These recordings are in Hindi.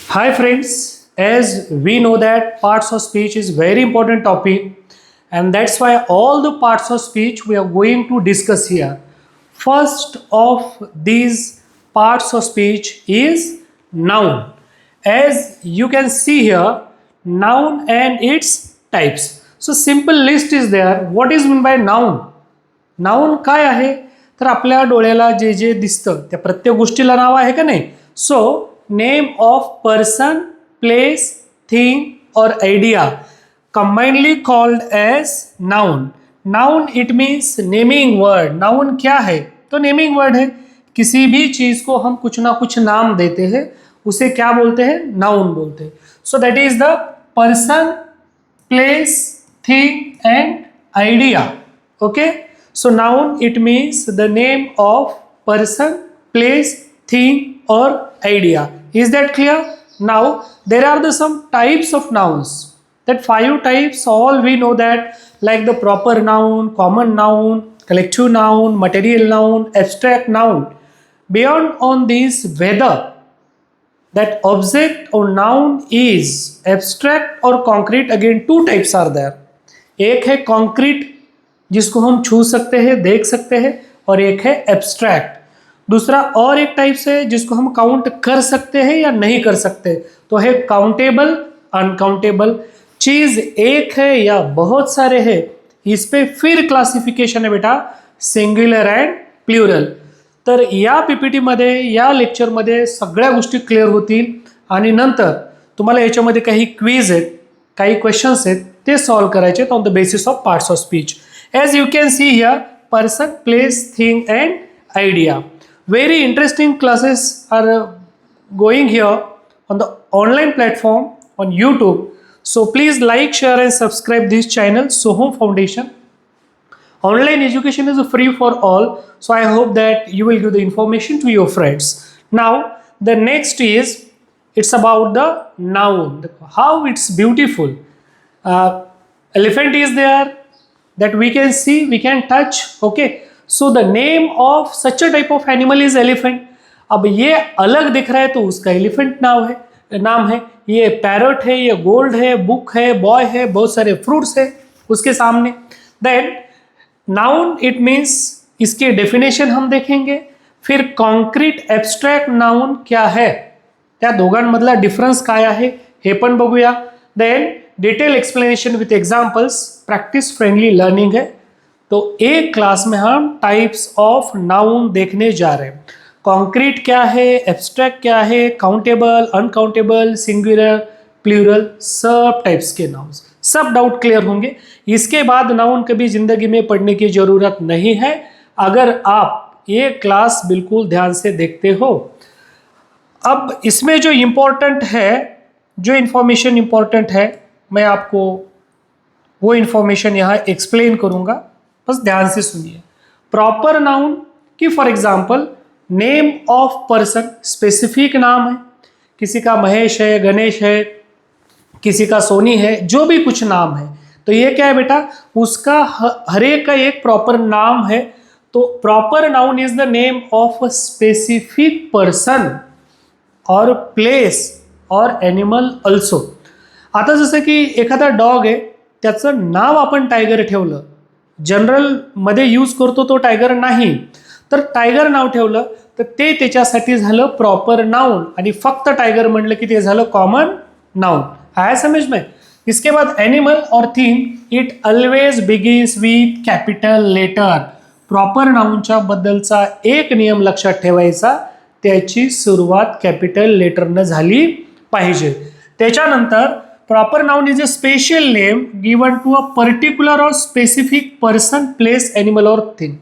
Hi friends, as we know that parts of speech is very important topic and that's why all the parts of speech we are going to discuss here. First of these parts of speech is noun. As you can see here, noun and its types. So simple list is there. What is meant by noun? Noun काय आहे तर आपल्या डोळ्याला जे जे दिसतं त्या प्रत्येक गोष्टीला नाव आहे का नाही. So name of person, place, thing और idea combinely called as noun. Noun it means naming word. Noun क्या है तो नेमिंग वर्ड है. किसी भी चीज को हम कुछ ना कुछ नाम देते हैं उसे क्या बोलते हैं, नाउन बोलते हैं. So that is the person, place, thing and idea. Okay. So noun it means the name of person, place, thing or idea. Is that clear? Now there are some types of nouns. That 5 types all we know that, like the proper noun, common noun, collective noun, material noun, abstract noun. Beyond on these, whether that object or noun is abstract or concrete, again 2 types are there. एक है concrete जिसको हम छू सकते हैं, देख सकते हैं, और एक है एब्स्ट्रैक्ट. दूसरा और एक टाइप से जिसको हम काउंट कर सकते हैं या नहीं कर सकते, तो है काउंटेबल, अनकाउंटेबल. चीज एक है या बहुत सारे हैं, इस पे फिर क्लासिफिकेशन है बेटा, सिंग्युलर अँड प्लुरल. तर या पीपीटी मध्ये, या लेक्चरमध्ये सगळ्या गोष्टी क्लिअर होतील आणि नंतर तुम्हाला याच्यामध्ये काही क्विज आहेत, काही क्वेश्चन्स आहेत, ते सॉल्व्ह करायचे on the basis of parts of speech. As you can see here, person, place, thing and idea. Very interesting classes are going here on the online platform on YouTube. So please like, share and subscribe this channel, Sohum Foundation. Online education is free for all. So I hope that you will give the information to your friends. Now the next is, it's about the noun. How it's beautiful. Elephant is there. That we can see, we can touch. Okay, so the name of such a type of animal is elephant. अब ये अलग दिख रहा है तो उसका एलिफेंट नाम है. ये पैरट है, ये गोल्ड है, बुक है, बॉय है, बहुत सारे फ्रूट्स है उसके सामने. देन नाउन इट मीन्स, इसके डेफिनेशन हम देखेंगे. फिर कॉन्क्रीट, एब्स्ट्रॅक्ट नाउन क्या है, त्या दोघांमधला डिफरन्स काय आहे हे पण बघूया. Then detail explanation with examples, practice friendly learning है. तो एक क्लास में हम टाइप्स ऑफ नाउन देखने जा रहे हैं. कॉन्क्रीट क्या है, एब्स्ट्रैक्ट क्या है, काउंटेबल, अनकाउंटेबल, सिंगुलर, प्लूरल, सब टाइप्स के नाउन्स. सब डाउट क्लियर होंगे. इसके बाद नाउन कभी जिंदगी में पढ़ने की जरूरत नहीं है अगर आप ये क्लास बिल्कुल ध्यान से देखते हो. अब इसमें जो इम्पोर्टेंट है, जो इंफॉर्मेशन इम्पोर्टेंट है, मैं आपको वो इंफॉर्मेशन यहाँ एक्सप्लेन करूँगा, बस ध्यान से सुनिए. प्रॉपर नाउन की for example name of person, specific नाम है. किसी का महेश है, गणेश है, किसी का सोनी है, जो भी कुछ नाम है, तो ये क्या है बेटा, उसका हर एक का एक प्रॉपर नाम है. तो proper noun is the name of a specific person और प्लेस और एनिमल ऑल्सो. आता जसं की एखादा डॉग आहे, त्याचं नाव आपण टायगर ठेवलं, जनरलमध्ये यूज करतो तो टायगर नाही, तर टायगर नाव ठेवलं तर ते त्याच्यासाठी झालं प्रॉपर नाउन, आणि फक्त टायगर म्हटलं की ते झालं कॉमन नाउन. आया समझ में. इसके बाद एनिमल और thing, it always begins with capital letter. Proper नाउनच्या बद्दलचा एक नियम लक्षात ठेवायचा, त्याची सुरुवात कॅपिटल लेटरनं झाली पाहिजे. त्याच्यानंतर proper noun is a special name given to a particular or specific person, place, animal और थिंग.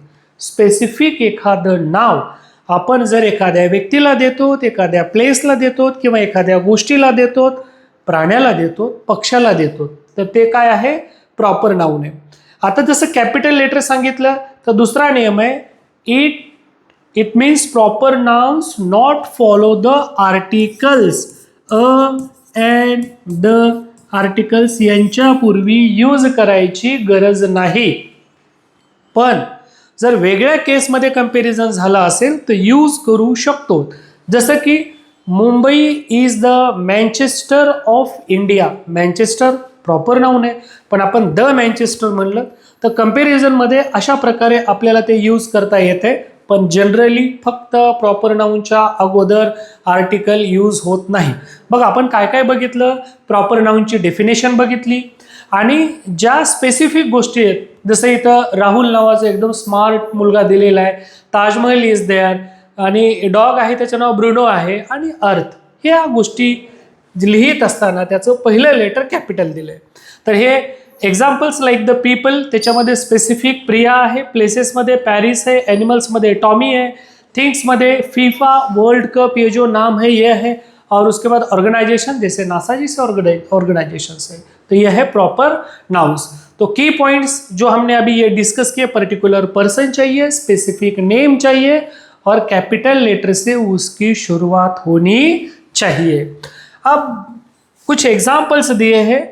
स्पेसिफिक एखादं नाव आपण जर एखाद्या व्यक्तीला देतो, एखाद्या प्लेसला देतो, किंवा एखाद्या गोष्टीला देतो, प्राण्याला देतो, पक्षाला देतो, तर ते काय आहे, प्रॉपर नाउन आहे. आता जसं कॅपिटल लेटर सांगितलं तर दुसरा नियम आहे, it means proper nouns not follow the articles. And the articles यांच्यापूर्वी यूज करायची गरज नाही. पण जर वेगळ्या केसमध्ये कंपॅरिझन झाला असेल तर यूज करू शकतो. जसं की Mumbai is the Manchester of India. Manchester proper noun आहे, पण आपण द मँचेस्टर म्हणलं तर कम्पॅरिझनमध्ये अशा प्रकारे आपल्याला ते यूज करता येते. पण जनरली फक्त प्रॉपर नाऊनच्या अगोदर आर्टिकल यूज होत नाही. बघ आपण काय काय बघितलं, प्रॉपर नाऊनची डेफिनेशन बघितली आणि ज्या स्पेसिफिक गोष्टी आहेत, जसं इथं राहुल नावाचा एकदम स्मार्ट मुलगा दिलेला आहे, ताजमहल इज देअर, आणि डॉग आहे त्याचं नाव ब्रुनो आहे, आणि अर्थ, ह्या गोष्टी लिहित असताना त्याचं पहिलं लेटर कॅपिटल दिलं आहे. तर हे एक्झाम्पल्स लाईक द पीपल, त्याच्यामध्ये स्पेसिफिक प्रिया आहे, प्लेसेसमध्ये पॅरिस है, एनिमल्समध्ये टॉमी है, थिंग्समध्ये फीफा वर्ल्ड कप ये जो नाम है ये है, और उसके बाद ऑर्गेनाइजेशन जैसे नासा जैसे ऑर्गेनाइजेशंस है. तो ये है प्रॉपर नाउन्स. तो की पॉइंट्स जो हमने अभी ये डिस्कस किए, पर्टिकुलर पर्सन चाहिए, स्पेसिफिक नेम चाहिए और कैपिटल लेटर से उसकी शुरुआत होनी चाहिए. अब कुछ एग्जाम्पल्स दिए हैं.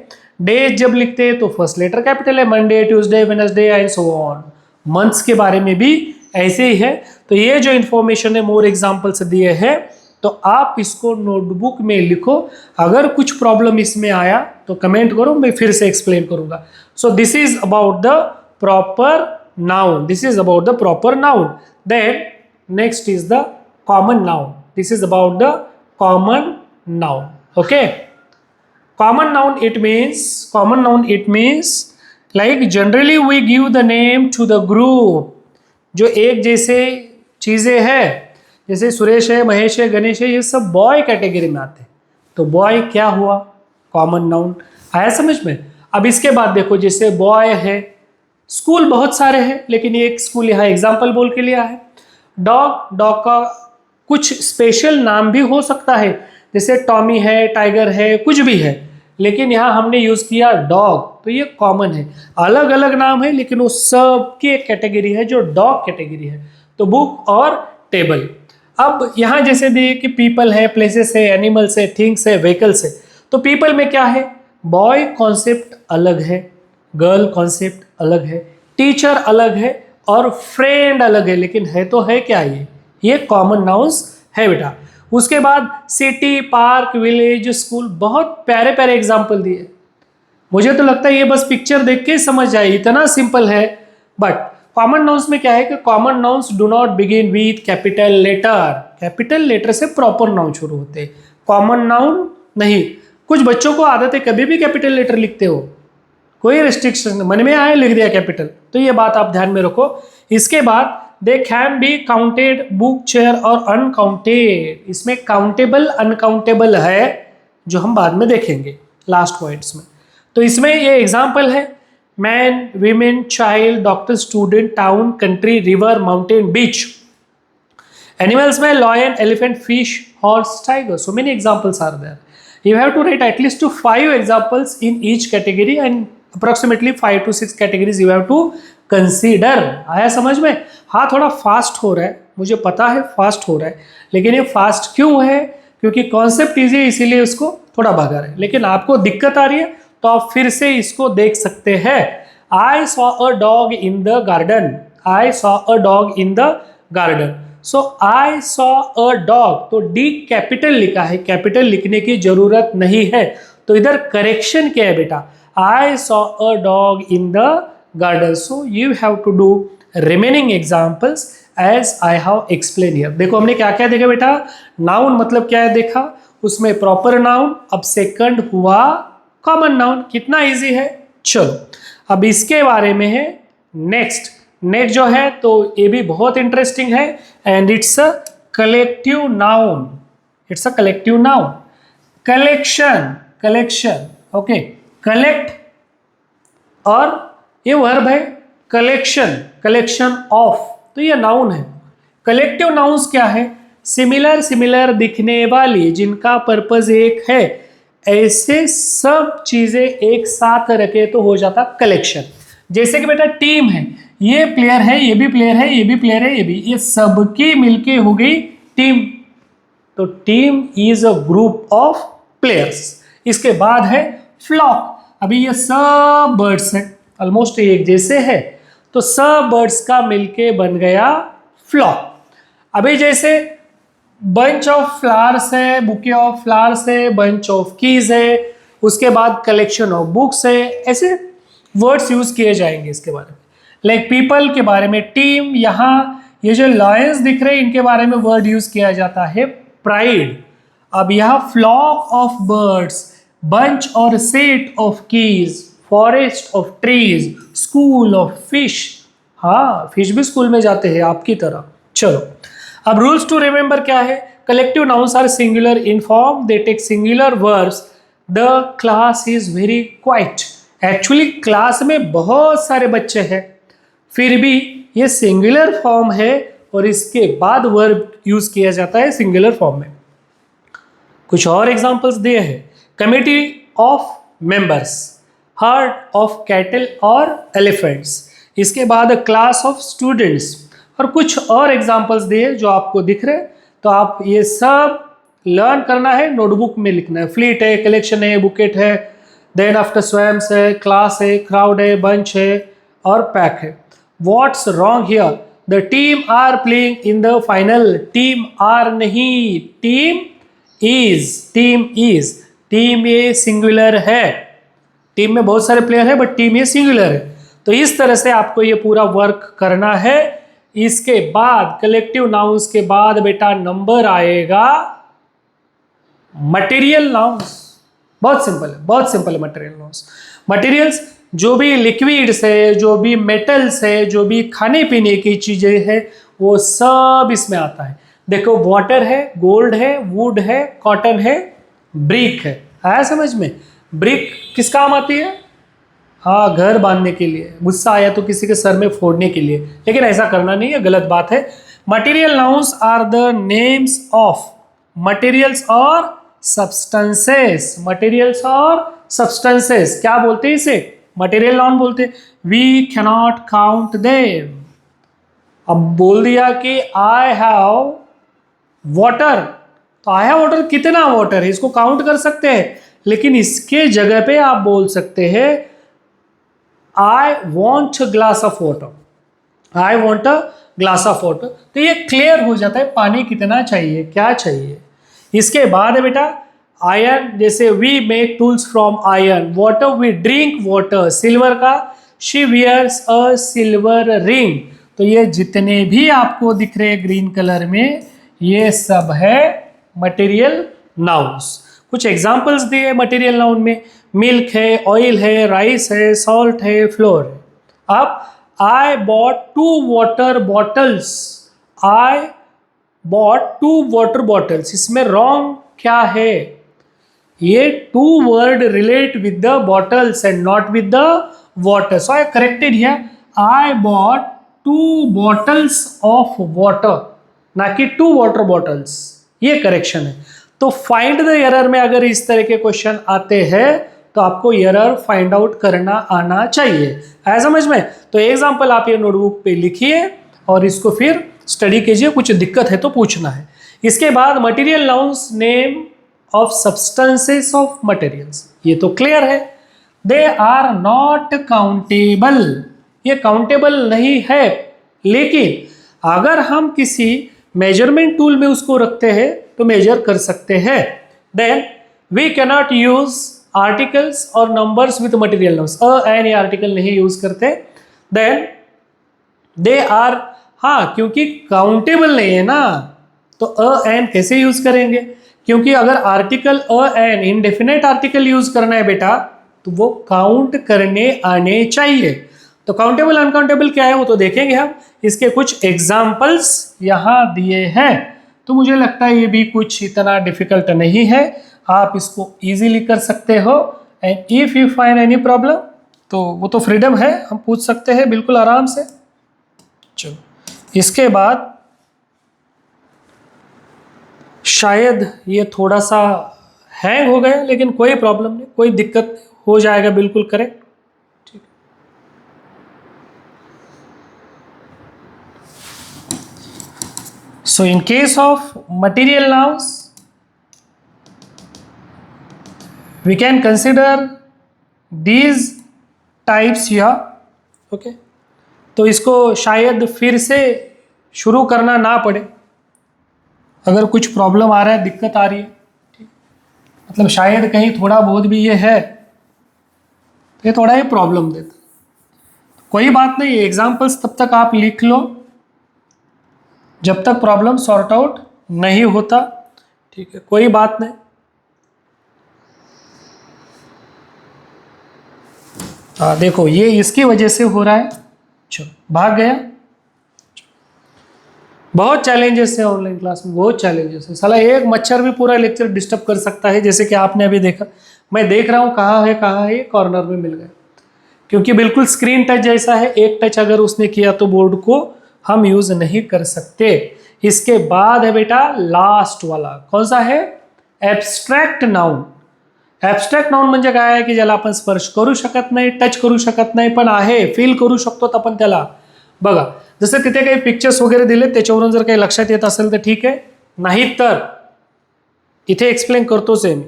डेज जब लिखते हैं तो फर्स्ट लेटर कैपिटल है, Monday, Tuesday, Wednesday and so on. Months के बारे में भी ऐसे ही है. तो ये जो इंफॉर्मेशन है, मोर एग्जाम्पल्स दिए हैं, तो आप इसको नोटबुक में लिखो. अगर कुछ प्रॉब्लम इसमें आया तो कमेंट करो, मैं फिर से एक्सप्लेन करूंगा. So this is about the proper noun. This is about the proper noun. Then next is the common noun. This is about the common noun. Okay, common noun it means like generally we give the name to the group. जो एक जैसे चीजें हैं, जैसे सुरेश है, महेश है, गणेश है, ये सब बॉय कैटेगरी में आते हैं. तो बॉय क्या हुआ, कॉमन नाउन. आया समझ में. अब इसके बाद देखो, जैसे बॉय है, स्कूल बहुत सारे हैं, लेकिन ये एक स्कूल यहाँ एग्जाम्पल बोल के लिया है. डॉग का कुछ स्पेशल नाम भी हो सकता है, जैसे टॉमी है, टाइगर है, कुछ भी है, लेकिन यहाँ हमने यूज किया डॉग, तो ये कॉमन है. अलग अलग नाम है लेकिन वो सब की एक कैटेगरी है जो डॉग कैटेगरी है. तो बुक और टेबल. अब यहाँ जैसे दिए कि पीपल है, प्लेसेस है, एनिमल्स है, थिंग्स है, व्हीकल्स है. तो पीपल में क्या है, बॉय कॉन्सेप्ट अलग है, गर्ल कॉन्सेप्ट अलग है, टीचर अलग है और फ्रेंड अलग है, लेकिन है तो है क्या, ये कॉमन नाउन्स है बेटा. उसके बाद सिटी, पार्क, विलेज, स्कूल, बहुत प्यारे प्यारे एग्जाम्पल दिए. मुझे तो लगता है ये बस पिक्चर देख के समझ जाए, इतना सिंपल है. बट कॉमन नाउन्स में क्या है कि common nouns do not begin with capital letter. Capital letter से प्रॉपर नाउन शुरू होते हैं, कॉमन नाउन नहीं. कुछ बच्चों को आदत है कभी भी कैपिटल लेटर लिखते हो, कोई रिस्ट्रिक्शन, मन में आए लिख दिया कैपिटल. तो ये बात आप ध्यान में रखो. इसके बाद they can be counted, book, chair और अनकाउंटेड. इसमें काउंटेबल अनकाउंटेबल है जो हम बाद में देखेंगे लास्ट पॉइंट्स में. तो इसमें ये एग्जाम्पल है, man, women, child, doctor, student, town, country, river, mountain, beach. Animals में lion, elephant, fish, horse, tiger. So many examples are there. You have to write at least 5 examples in each category and approximately 5 to 6 categories you have to consider. आया समझ में. हाँ थोड़ा फास्ट हो रहा है, मुझे पता है फास्ट हो रहा है, लेकिन ये फास्ट क्यों है, क्योंकि कॉन्सेप्ट ईजी है इसीलिए उसको थोड़ा भगा रहे हैं. लेकिन आपको दिक्कत आ रही है तो आप फिर से इसको देख सकते हैं. I saw a dog in the garden. I saw a dog in the garden. So I saw a dog, तो डी कैपिटल लिखा है, कैपिटल लिखने की जरूरत नहीं है. तो इधर करेक्शन क्या है बेटा, I saw a dog in the garden. So you have to do remaining examples as I have explain here. देखो हमने क्या क्या देखा बेटा, नाउन मतलब क्या है देखा, उसमें प्रॉपर नाउन. अब सेकंड हुआ कॉमन नाउन. कितना इजी है. चलो अब इसके बारे में है नेक्स्ट जो है, तो ये भी बहुत इंटरेस्टिंग है. And it's a collective noun. It's a collective noun. Collection. Okay, collect और ये वर्ब है कलेक्शन ऑफ, तो ये नाउन है. कलेक्टिव नाउन्स क्या है, सिमिलर दिखने वाली, जिनका पर्पज एक है, ऐसे सब चीजें एक साथ रखे तो हो जाता कलेक्शन. जैसे कि बेटा टीम है, ये प्लेयर है, ये भी प्लेयर है, ये भी प्लेयर है, ये भी, ये सबकी मिलके हो गई टीम. तो team is a group of players. इसके बाद है फ्लॉक. अभी ये सब बर्ड्स हैं, ऑलमोस्ट एक जैसे है, तो सब बर्ड्स का मिलके बन गया फ्लॉक. अभी जैसे बंच ऑफ फ्लावर्स है, बुके ऑफ फ्लावर्स है, बंच ऑफ कीज है, उसके बाद कलेक्शन ऑफ बुक्स है, ऐसे वर्ड्स यूज किए जाएंगे इसके बारे में। लाइक पीपल के बारे में टीम, यहाँ ये जो लायंस दिख रहे हैं इनके बारे में वर्ड यूज किया जाता है प्राइड। अब यहाँ फ्लॉक ऑफ बर्ड्स, बंच और set of keys, forest of trees, school of fish. हाँ, फिश भी स्कूल में जाते हैं आपकी तरह। चलो, अब रूल्स टू रिमेंबर क्या है? Collective nouns are singular in form, they take singular verbs, the class is very quite. Actually class में बहुत सारे बच्चे हैं, फिर भी ये सिंगुलर फॉर्म है और इसके बाद वर्ब यूज किया जाता है सिंगुलर फॉर्म में। कुछ और एग्जांपल्स दिए हैं। Committee of members, heard of cattle और एलिफेंट्स, इसके बाद क्लास ऑफ स्टूडेंट्स, और कुछ और एग्जांपल्स दिए जो आपको दिख रहे हैं। तो आप ये सब लर्न करना है, नोटबुक में लिखना है। फ्लीट है, कलेक्शन है, बुकेट है, देन आफ्टर स्वैम्स है, क्लास है, क्राउड है, बंच है और पैक है। What's wrong here? The team are playing in the final. Team are नहीं, team is, team is. Team ये सिंगुलर है, टीम में बहुत सारे प्लेयर है बट टीम ये सिंगुलर है। तो इस तरह से आपको ये पूरा वर्क करना है। इसके बाद कलेक्टिव नाउन्स के बाद बेटा नंबर आएगा मटेरियल नाउन्स। बहुत सिंपल है, बहुत सिंपल है मटेरियल नाउन्स। मटेरियल्स जो भी लिक्विड्स है, जो भी मेटल्स है, जो भी खाने पीने की चीजें है, वो सब इसमें आता है। देखो, वाटर है, गोल्ड है, वुड है, कॉटन है, ब्रिक है। आया समझ में? ब्रिक किस काम आती है? हाँ, घर बांधने के लिए। गुस्सा आया तो किसी के सर में फोड़ने के लिए, लेकिन ऐसा करना नहीं है, गलत बात है। Material nouns are the names of materials और सब्सटेंसेस। मटेरियल्स और सब्सटेंसेस क्या बोलते हैं इसे? मटेरियल नाउन बोलते हैं। We cannot count them. अब बोल दिया कि आई हैव वाटर, तो आई हैव वाटर, कितना वाटर है इसको काउंट कर सकते हैं, लेकिन इसके जगह पे आप बोल सकते हैं I want glass of water. I want a glass of water. तो ये क्लियर हो जाता है पानी कितना चाहिए, क्या चाहिए। इसके बाद है बेटा आयरन, जैसे we make tools from iron. Water, we drink water. Silver का she wears a silver ring. तो ये जितने भी आपको दिख रहे ग्रीन कलर में, ये सब है मटेरियल नाउन्स। कुछ एग्जांपल्स दिए मटेरियल नाउन में। मिल्क है, ऑयल है, राइस है, सॉल्ट है, फ्लोर है। अब I bought 2 water bottles. I bought 2 water bottles, इसमें रॉन्ग क्या है? ये 2 word relate with the bottles and not with the water, so I corrected here. I bought 2 bottles of water, ना कि 2 वाटर बॉटल्स। ये करेक्शन है। तो फाइंड द एरर में अगर इस तरह के क्वेश्चन आते हैं तो आपको एरर फाइंड आउट करना आना चाहिए। है समझ में? तो एग्जांपल आप ये नोटबुक पे लिखिए और इसको फिर स्टडी कीजिए, कुछ दिक्कत है तो पूछना है। इसके बाद material nouns, name of substances of materials, ये तो क्लियर है। दे आर नॉट काउंटेबल, ये काउंटेबल नहीं है, लेकिन अगर हम किसी मेजरमेंट टूल में उसको रखते हैं तो मेजर कर सकते हैं। Then we cannot use articles और numbers with material nouns. An ये आर्टिकल नहीं यूज करते। देन दे आर, हाँ, क्योंकि काउंटेबल नहीं है ना, तो एन कैसे यूज करेंगे? क्योंकि अगर article an indefinite article use करना है बेटा, तो वो काउंट करने आने चाहिए। तो काउंटेबल अनकाउंटेबल क्या है वो तो देखेंगे हम। इसके कुछ एग्जाम्पल्स यहाँ दिए हैं, तो मुझे लगता है ये भी कुछ इतना डिफिकल्ट नहीं है, आप इसको इजीली कर सकते हो। And if you find any problem, तो वो तो फ्रीडम है, हम पूछ सकते हैं बिल्कुल आराम से। चलो, इसके बाद शायद ये थोड़ा सा हैंग हो गया, लेकिन कोई प्रॉब्लम नहीं, कोई दिक्कत हो जाएगा बिल्कुल करेक्ट। ठीक, so in case of material nouns we can consider these types here, okay? तो इसको शायद फिर से शुरू करना ना पड़े, अगर कुछ प्रॉब्लम आ रहा है, दिक्कत आ रही है, ठीक, मतलब शायद कहीं थोड़ा बहुत भी ये है तो ये थोड़ा ही प्रॉब्लम देता, कोई बात नहीं, एग्जाम्पल्स तब तक आप लिख लो जब तक प्रॉब्लम सॉर्ट आउट नहीं होता, ठीक है, कोई बात नहीं। देखो ये इसकी वजह से हो रहा है, चलो भाग गया। बहुत चैलेंजेस है ऑनलाइन क्लास में, बहुत चैलेंजेस है, साला एक मच्छर भी पूरा लेक्चर डिस्टर्ब कर सकता है, जैसे कि आपने अभी देखा, मैं देख रहा हूँ कहाँ है, कॉर्नर में मिल गया, क्योंकि बिल्कुल स्क्रीन टच जैसा है, एक टच अगर उसने किया तो बोर्ड को हम यूज नहीं कर सकते। इसके बाद है बेटा लास्ट वाला, कौन सा है, एब्स्ट्रॅक्ट नाउन। ॲबस्ट्रॅक्ट नाउन म्हणजे काय आहे की ज्याला आपण स्पर्श करू शकत नाही, टच करू शकत नाही, पण आहे फील करू शकतो आपण त्याला। बघा जसं तिथे काही पिक्चर्स वगैरे दिले, त्याच्यावरून जर काही लक्षात येत असेल तर ठीक आहे, नाही तर इथे एक्सप्लेन करतोच आहे मी।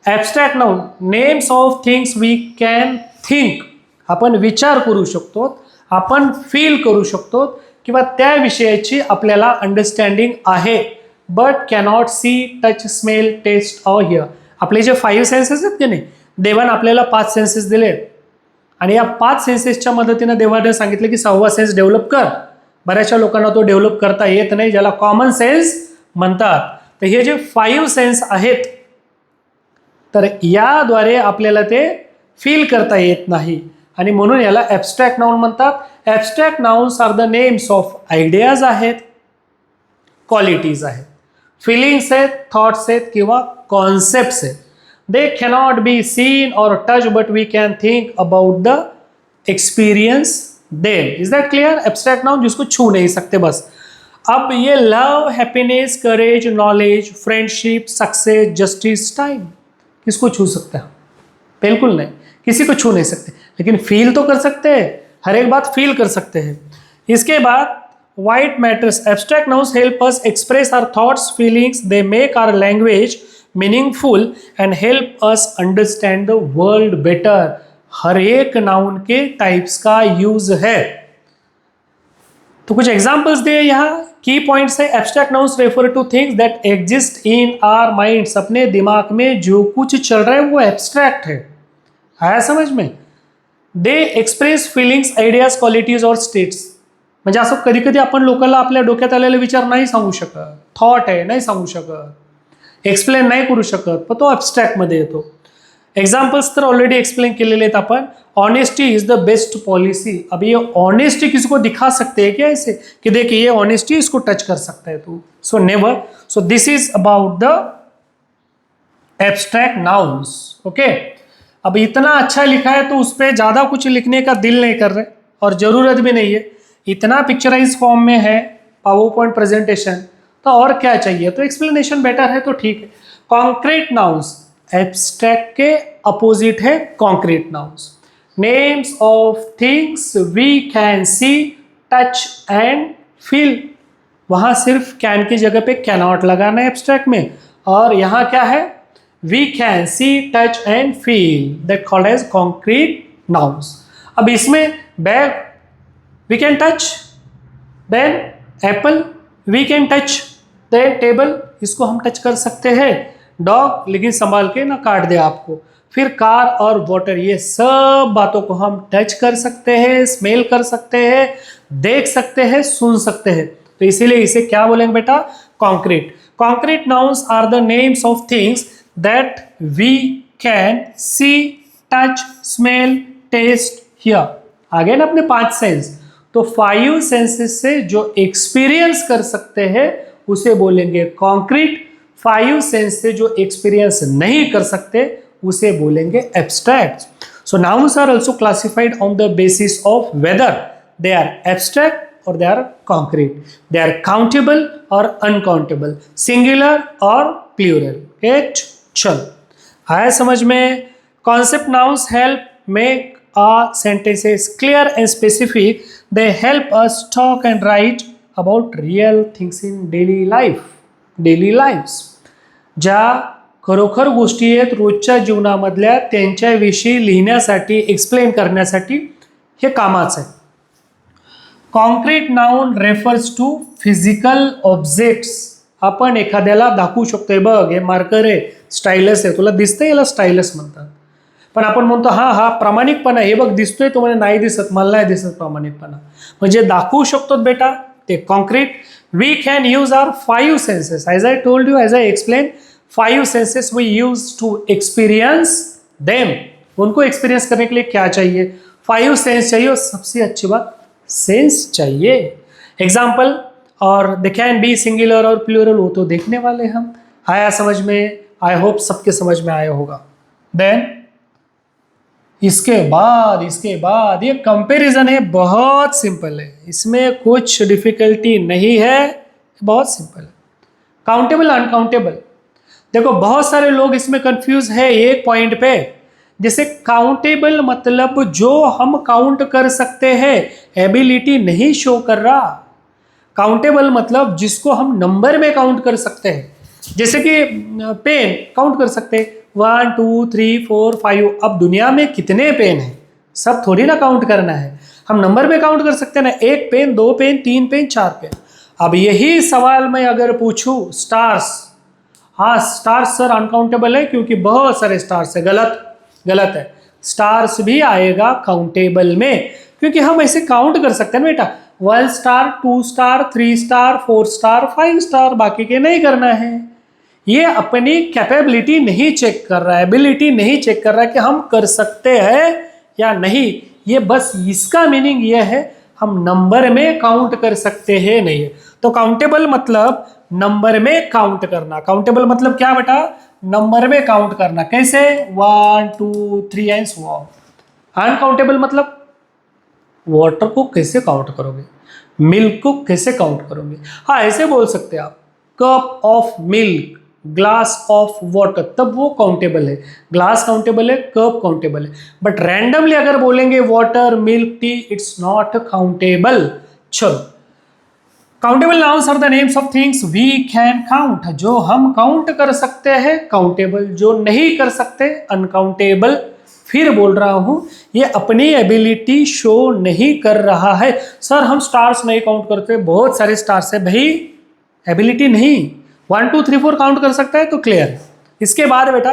Abstract noun, names of things we can think, आपण विचार करू शकतो, आपण फील करू शकतो, किंवा त्या विषयाची आपल्याला अंडरस्टँडिंग आहे, but cannot see, touch, smell, taste or hear. आपले जे 5 सेन्सेस आहेत की नाही, देवाने आपल्याला 5 सेन्सेस दिले आणि या 5 सेन्सेसच्या मदतीने देवाने सांगितलं की 6वा सेन्स डेव्हलप कर। बऱ्याचशा लोकांना तो डेव्हलप करता येत नाही, ज्याला कॉमन सेन्स म्हणतात। तर हे जे 5 सेन्स आहेत, तर याद्वारे आपल्याला ते फील करता येत नाही आणि म्हणून याला ॲबस्ट्रॅक्ट नाउन म्हणतात। Abstract nouns are the names of ideas आहेत, क्वालिटीज आहेत, फिलिंग्स आहेत, थॉट्स आहेत किंवा कॉन्सेप्ट्स आहेत। दे कॅनॉट बी सीन और touch but we can think about the experience them. Is that clear? Abstract noun जिसको छू नहीं सकते बस। अब ये love, happiness, courage, knowledge, friendship, success, justice, time, किसको छू सकता है? बिल्कुल नहीं, किसी को छू नहीं सकते, लेकिन फील तो कर सकते हैं, हर एक बात फील कर सकते हैं। इसके बाद white matters, abstract nouns help us express our thoughts, feelings, they make our language meaningful and help us understand the world better। हर एक नाउन के टाइप्स का यूज है। तो कुछ एग्जांपल्स दिए यहाँ, की पॉइंट्स है, abstract nouns refer to things that exist in our minds, अपने दिमाग में जो कुछ चल रहा है वो एब्स्ट्रैक्ट है, आया समझ में? दे एक्सप्रेस फीलिंग्स, आयडियाज, क्वालिटीज और स्टेट्स। म्हणजे असं कधी कधी आपण लोकांना आपल्या डोक्यात आलेले विचार नाही सांगू शकत, थॉट आहे नाही सांगू शकत, एक्सप्लेन नाही करू शकत, पण तो ॲबस्ट्रॅक्टमध्ये येतो। एग्जाम्पल्स तर ऑलरेडी एक्सप्लेन केलेले आहेत आपण। Honesty is the best policy. अब ये ऑनेस्टी किसी को दिखा सकते हैं क्या ऐसे कि देखिए ये ऑनेस्टी, इसको टच कर सकता है तू? So never. So this is about the abstract nouns. Okay, अब इतना अच्छा लिखा है तो उस पर ज़्यादा कुछ लिखने का दिल नहीं कर रहे और ज़रूरत भी नहीं है, इतना पिक्चराइज फॉर्म में है पावर पॉइंट प्रेजेंटेशन, तो और क्या चाहिए? तो एक्सप्लेनेशन बेटर है तो ठीक है। कॉन्क्रीट नाउन्स, एब्स्ट्रैक्ट के अपोजिट है concrete nouns. Names of things we can see, touch and feel. वहाँ सिर्फ कैन की जगह पे कैनॉट लगाना है एब्स्ट्रैक्ट में, और यहाँ क्या है, we can see, touch and feel, that called as concrete nouns. अब इसमें bag we can touch, then apple we can touch, then table, इसको हम टच कर सकते हैं। डॉग, लेकिन संभाल के ना काट दे आपको। फिर कार और वाटर, ये सब बातों को हम टच कर सकते हैं, स्मेल कर सकते हैं, देख सकते हैं, सुन सकते हैं, तो इसीलिए इसे क्या बोलेंगे बेटा? Concrete. Concrete nouns are the names of things that we can see, touch, smell, taste, hear. आगे ना अपने 5 सेंस, तो 5 सेंसेस से जो एक्सपीरियंस कर सकते हैं उसे बोलेंगे कॉन्क्रीट, 5 सेंस से जो एक्सपीरियंस नहीं कर सकते उसे बोलेंगे abstract. So nouns are also classified on the basis of whether they are abstract और they are concrete, they are countable और अनकाउंटेबल, सिंगुलर और प्लूरल। चल आया समझ में? Concept nouns help make our sentences clear and specific. They help us talk and write about real things in daily lives. ज्या खरोखर गोष्टी आहेत रोजच्या जीवनामधल्या, त्यांच्याविषयी लिहिण्यासाठी, एक्सप्लेन करण्यासाठी हे कामाचं आहे। Concrete noun refers to physical objects. आपण एखाद्याला दाखवू शकतोय, बघ हे मार्कर आहे, स्टायलस आहे, तुला दिसतंय, याला स्टायलस म्हणतात. पण आपण म्हणतो हा हा प्रामाणिकपणा, हे बघ दिसतोय, तो म्हणजे नाही दिसत, मला नाही दिसत प्रामाणिकपणा. म्हणजे दाखवू शकतो बेटा ते concrete. We can use our 5 senses. As I told you, as I explain, 5 senses we use to experience them. उनको एक्सपीरियंस करने के लिए क्या चाहिए? 5 सेंस चाहिए, और सबसे अच्छी बात सेंस चाहिए. एग्जाम्पल, और दे कैन बी सिंगुलर और प्लूरल, वो तो देखने वाले हम. आया समझ में? आई होप सबके समझ में आया होगा. देन इसके बाद ये कंपैरिजन है, बहुत सिंपल है, इसमें कुछ डिफिकल्टी नहीं है, बहुत सिंपल है. काउंटेबल अनकाउंटेबल, देखो बहुत सारे लोग इसमें कंफ्यूज है एक पॉइंट पे. जैसे काउंटेबल मतलब जो हम काउंट कर सकते हैं, एबिलिटी नहीं शो कर रहा. काउंटेबल मतलब जिसको हम नंबर में काउंट कर सकते हैं. जैसे कि पेन काउंट कर सकते हैं, 1 2 3 4 5. अब दुनिया में कितने पेन हैं, सब थोड़ी ना काउंट करना है, हम नंबर में काउंट कर सकते हैं ना, 1 पेन 2 पेन 3 पेन 4 पेन. अब यही सवाल मैं अगर पूछूं स्टार्स, हाँ स्टार्स सर अनकाउंटेबल है क्योंकि बहुत सारे स्टार्स है, गलत है. स्टार्स भी आएगा काउंटेबल में, क्योंकि हम ऐसे काउंट कर सकते हैं ना बेटा, 1 star 2 star 3 star 4 star 5 star, बाकी के नहीं करना है. ये अपनी कैपेबिलिटी नहीं चेक कर रहा है, एबिलिटी नहीं चेक कर रहा है कि हम कर सकते हैं या नहीं. ये बस इसका मीनिंग ये है हम नंबर में काउंट कर सकते हैं नहीं है. तो काउंटेबल मतलब नंबर में काउंट करना. काउंटेबल मतलब क्या बेटा? नंबर में काउंट करना. कैसे? 1 2 3 एंड सो ऑन. अनकाउंटेबल मतलब वाटर को कैसे काउंट करोगे, मिल्क को कैसे काउंट करोगे. हाँ ऐसे बोल सकते हैं आप, cup of milk, glass of water, तब वो काउंटेबल है. ग्लास काउंटेबल है, कप काउंटेबल है. बट रैंडमली अगर बोलेंगे water milk tea, it's not countable. चलो, countable nouns are the names of things we can count, जो हम काउंट कर सकते हैं काउंटेबल, जो नहीं कर सकते अनकाउंटेबल. फिर बोल रहा हूं, ये अपनी एबिलिटी शो नहीं कर रहा है. सर हम स्टार्स नहीं काउंट करते, बहुत सारे स्टार्स है भाई, एबिलिटी नहीं. 1 2 3 4 काउंट कर सकता है तो क्लियर. इसके बाद बेटा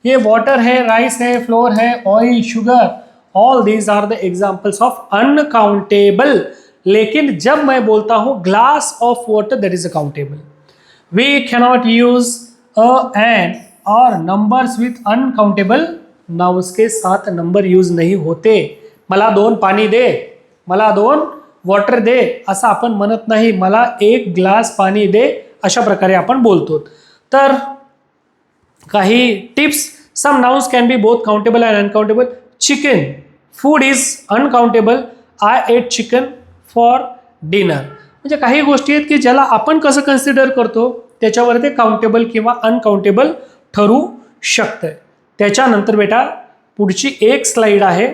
ये वाटर है, राइस है, फ्लोर है, oil, sugar, all these are the examples of uncountable. लेकिन जब मैं बोलता हूं glass of water, that is accountable. We cannot use a an or numbers with uncountable. ना उसके साथ नंबर यूज नाही होते. मला 2 पाणी दे, मला 2 वॉटर दे असं आपण म्हणत नाही, मला 1 ग्लास पाणी दे अशा प्रकारे आपण बोलतो. तर काही tips, some nouns can be both countable and uncountable. Chicken, food is uncountable, I ate chicken for dinner. म्हणजे काही गोष्टी आहेत की ज्याला आपण कसं कन्सिडर करतो त्याच्यावर ते काउंटेबल किंवा अनकाउंटेबल ठरू शकतं. त्याच्यानंतर बेटा पुढची एक स्लाइड आहे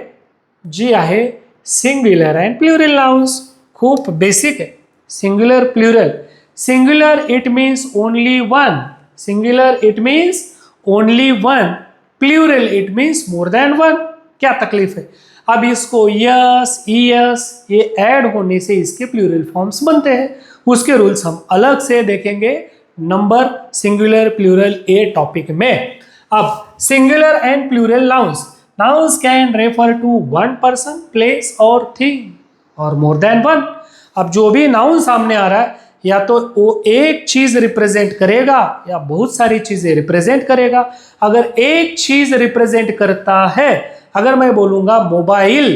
जी आहे सिंग्युलर अँड प्लुरल नाउन्स. खूप बेसिक आहे. Singular plural. Singular it means only one, singular it means only one, plural it means more than one. क्या तकलीफ है? अब इसको यस ईयस ये ऐड होने से इसके प्लूरल फॉर्म्स बनते हैं. उसके रूल्स हम अलग से देखेंगे नंबर, सिंगुलर, प्लूरल ये टॉपिक में. अब singular and plural nouns. Nouns can refer to one person, place और thing or more than one. अब जो भी नाउन सामने आ रहा है या तो वो एक चीज रिप्रेजेंट करेगा या बहुत सारी चीजें रिप्रेजेंट करेगा. अगर एक चीज रिप्रेजेंट करता है, अगर मैं बोलूंगा मोबाइल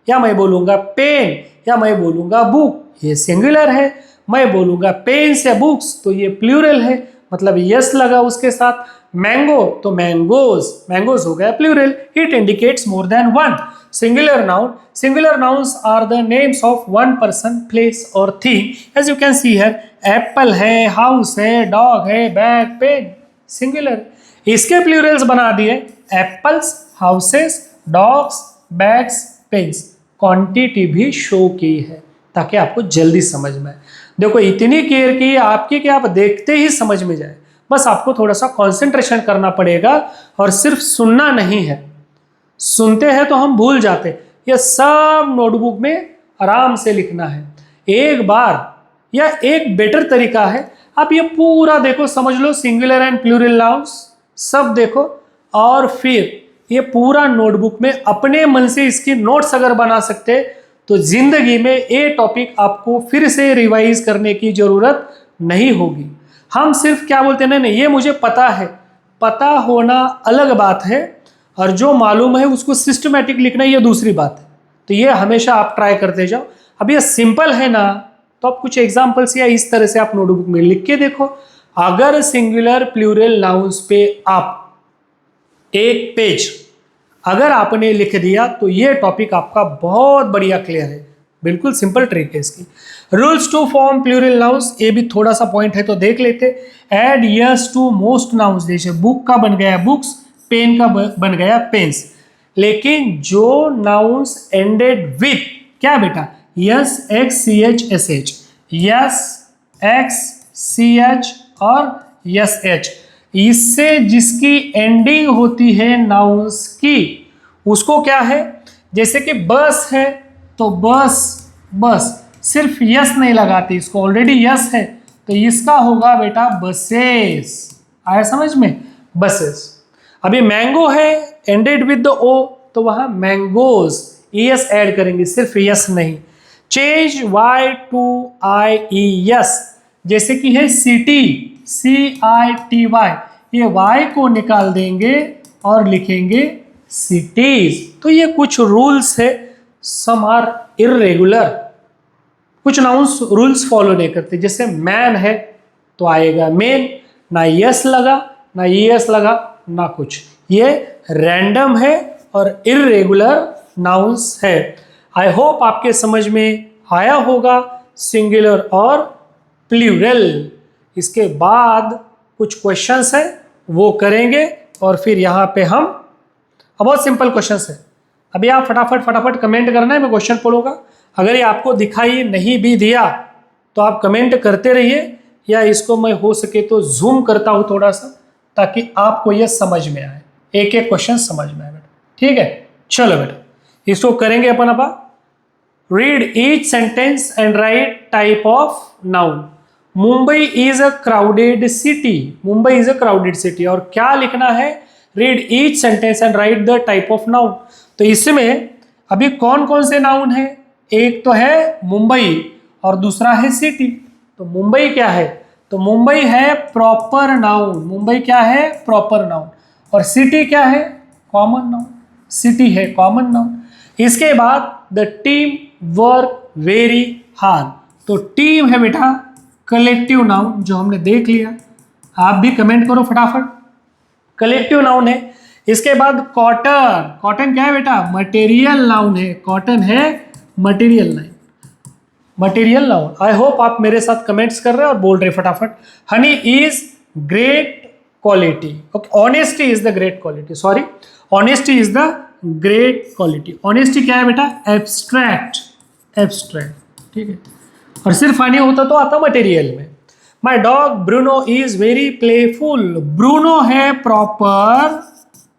या मैं बोलूंगा पेन या मैं बोलूंगा बुक, ये सिंगुलर है. मैं बोलूंगा पेन्स या बुक्स तो ये प्लूरल है, मतलब यस लगा उसके साथ. मैंगो तो मैंगोज, मैंगोज हो गया plural. It indicates more than one. Singular noun, singular nouns are the names of one person, place और thing. As you can see here, apple है, हाउस है, डॉग है, बैग, पेन, सिंगुलर. इसके प्लूरल्स बना दिए apples, houses, dogs, bags, pens. Quantity भी शो की है ताकि आपको जल्दी समझ में आए. देखो इतनी केयर की आपकी कि आप देखते ही समझ में जाए. बस आपको थोड़ा सा कंसंट्रेशन करना पड़ेगा और सिर्फ सुनना नहीं है. सुनते हैं तो हम भूल जाते. ये सब नोटबुक में आराम से लिखना है. एक बार या एक बेटर तरीका है, अब ये पूरा देखो, समझ लो सिंगुलर एंड प्लूरल नाउन्स सब देखो, और फिर ये पूरा नोटबुक में अपने मन से इसकी नोट्स अगर बना सकते तो जिंदगी में ये टॉपिक आपको फिर से रिवाइज करने की जरूरत नहीं होगी। हम सिर्फ क्या बोलते हैं, नहीं ये मुझे पता है, पता होना अलग बात है, और जो मालूम है उसको सिस्टमेटिक लिखना ये दूसरी बात है। तो ये हमेशा आप ट्राई करते जाओ। अब ये सिंपल है ना, तो आप कुछ एग्जांपल्स या इस तरह से आप नोटबुक में लिख के देखो। अगर सिंगुलर प्लूरल नाउन्स पे आप एक पेज अगर आपने लिख दिया तो ये टॉपिक आपका बहुत बढ़िया क्लियर है। बिल्कुल सिंपल ट्रिक है इसकी। Rules to form plural nouns, ये भी थोड़ा सा पॉइंट है तो देख लेते। Add S to most nouns, जैसे बुक का बन गया बुक्स, पेन का बन गया पेन्स, लेकिन जो नाउन्स एंडेड विथ क्या बेटा, S X C H S H, S X C H और यस एच, इससे जिसकी एंडिंग होती है नाउन्स की उसको क्या है, जैसे कि बस है तो बस, बस सिर्फ यस नहीं लगाते, इसको ऑलरेडी यस है तो इसका होगा बेटा बसेस। आया समझ में, बसेस। अभी मैंगो है एंडेड विद द ओ, तो वहां मैंगोज एस ऐड करेंगे, सिर्फ यस नहीं। Change Y to I E S, जैसे कि है city, C I T Y, ये वाई को निकाल देंगे और लिखेंगे सिटीज। तो ये कुछ रूल्स है, सम आर इरेगुलर, कुछ नाउन्स रूल्स फॉलो नहीं करते। जैसे मैन है तो आएगा मेन, ना यस लगा ना यस लगा ना कुछ, ये रैंडम है और इरेगुलर नाउन्स है। आई होप आपके समझ में आया होगा सिंगुलर और प्लूरल। इसके बाद कुछ क्वेश्चंस है वो करेंगे और फिर यहाँ पे हम, बहुत सिंपल क्वेश्चंस है। अभी आप फटाफट कमेंट करना है, मैं क्वेश्चन पढ़ूंगा। अगर ये आपको दिखाई नहीं भी दिया तो आप कमेंट करते रहिए, या इसको मैं हो सके तो जूम करता हूँ थोड़ा सा, ताकि आपको ये समझ में आए, एक एक क्वेश्चन समझ में आए बेटा। ठीक है, चलो बेटा इसको करेंगे अपन। अब read each sentence and right type of noun. Mumbai is a crowded city, Mumbai is a crowded city, और क्या लिखना है, read each sentence and right the type of noun. तो इसमें अभी कौन कौन से नाउन है, एक तो है मुंबई और दूसरा है सिटी। तो मुंबई क्या है, तो मुंबई है प्रॉपर नाउन, मुंबई क्या है प्रॉपर नाउन, और सिटी क्या है कॉमन नाउन, सिटी है कॉमन नाउन। इसके बाद the team work very hard, तो टीम है बेटा कलेक्टिव नाउन, जो हमने देख लिया। आप भी कमेंट करो फटाफट, कलेक्टिव नाउन है। इसके बाद कॉटन, कॉटन क्या है बेटा मटेरियल नाउन है, कॉटन है material noun, material noun. I hope आप मेरे साथ कमेंट्स कर रहे हैं और बोल रहे फटाफट। Honey is great quality, okay, honesty is the great quality, sorry honesty is the great quality. Honesty क्या है बेटा एब्स्ट्रैक्ट, एब्स्ट्रैक्ट, ठीक है, और सिर्फ हनी होता तो आता मटेरियल में। My dog Bruno is very playful, Bruno है प्रॉपर,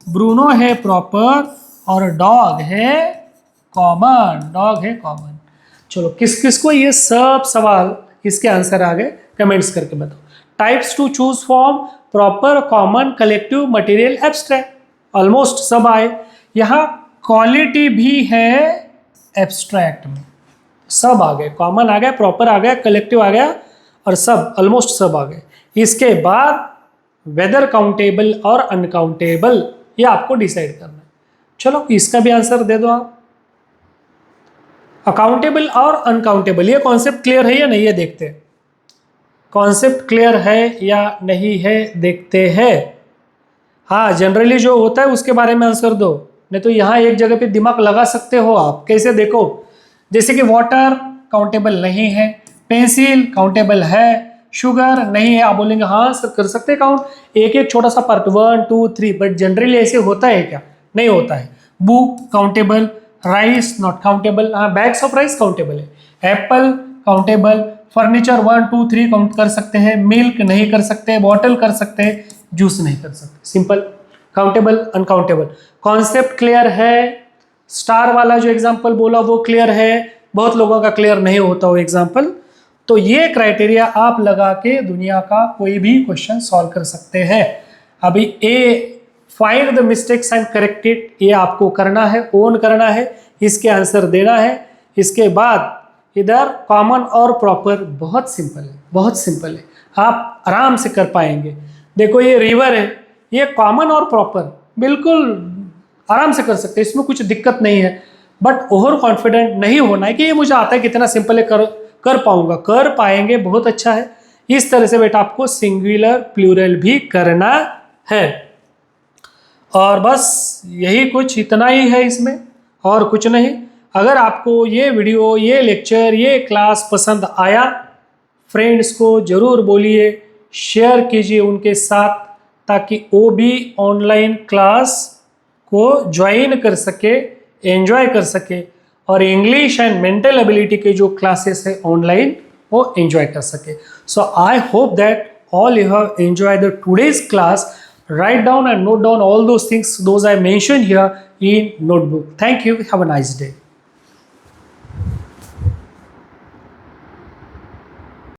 ब्रूनो है प्रॉपर, और डॉग है कॉमन, डॉग है कॉमन। चलो किस किस को ये सब सवाल इसके आंसर आ गए, कमेंट्स करके बताओ। Types to choose from proper, common, collective, material, abstract, almost सब आए। यहाँ क्वालिटी भी है एब्स्ट्रैक्ट में, सब आ गए, कॉमन आ गया, प्रॉपर आ गया, कलेक्टिव आ गया, और सब ऑलमोस्ट सब आ गए। इसके बाद वेदर काउंटेबल और अनकाउंटेबल, ये आपको डिसाइड करना है। चलो इसका भी आंसर दे दो आप। अकाउंटेबल और अनकाउंटेबल, ये कॉन्सेप्ट क्लियर है या नहीं है देखते हैं, कॉन्सेप्ट क्लियर है या नहीं है देखते हैं। हाँ जनरली जो होता है उसके बारे में आंसर दो, नहीं तो यहाँ एक जगह पे दिमाग लगा सकते हो आप। कैसे देखो, जैसे कि वाटर काउंटेबल नहीं है, पेंसिल काउंटेबल है, शुगर नहीं है, आप बोलेंगे हाँ सर कर सकते हैं काउंट, एक एक छोटा सा पार्ट 1 2 3, बट जनरली ऐसे होता है क्या, नहीं होता है। Book countable, rice not countable, हाँ बैग्स ऑफ राइस काउंटेबल है, एप्पल काउंटेबल, फर्नीचर 1 2 3 काउंट कर सकते हैं, मिल्क नहीं कर सकते, बॉटल कर सकते हैं, जूस नहीं कर सकते। Simple, countable uncountable, concept clear है। स्टार वाला जो एग्जाम्पल बोला वो क्लियर है, बहुत लोगों का क्लियर नहीं होता वो एग्जाम्पल, तो ये क्राइटेरिया आप लगा के दुनिया का कोई भी क्वेश्चन सॉल्व कर सकते हैं। अभी a find the mistakes and correct it, ये आपको करना है, ओन करना है, इसके आंसर देना है। इसके बाद इधर कॉमन और प्रॉपर, बहुत सिंपल है, बहुत सिंपल है, आप आराम से कर पाएंगे। देखो ये रिवर है, ये कॉमन और प्रॉपर बिल्कुल आराम से कर सकते हैं, इसमें कुछ दिक्कत नहीं है। बट ओवर कॉन्फिडेंट नहीं होना है कि ये मुझे आता है, कितना सिंपल है, कर पाऊंगा, कर पाएंगे, बहुत अच्छा है। इस तरह से बेटा आपको सिंगुलर प्लूरल भी करना है। और बस यही कुछ, इतना ही है इसमें, और कुछ नहीं। अगर आपको ये वीडियो, ये लेक्चर, ये क्लास पसंद आया, फ्रेंड्स को ज़रूर बोलिए, शेयर कीजिए उनके साथ, ताकि वो भी ऑनलाइन क्लास को ज्वाइन कर सके, एंजॉय कर सके, और इंग्लिश एंड मेंटल एबिलिटी के जो क्लासेस है ऑनलाइन, वो एंजॉय कर सके। So I hope that all you have enjoyed the today's class. Write down and note down all those things, those I mentioned here in notebook. Thank you. Have a nice day.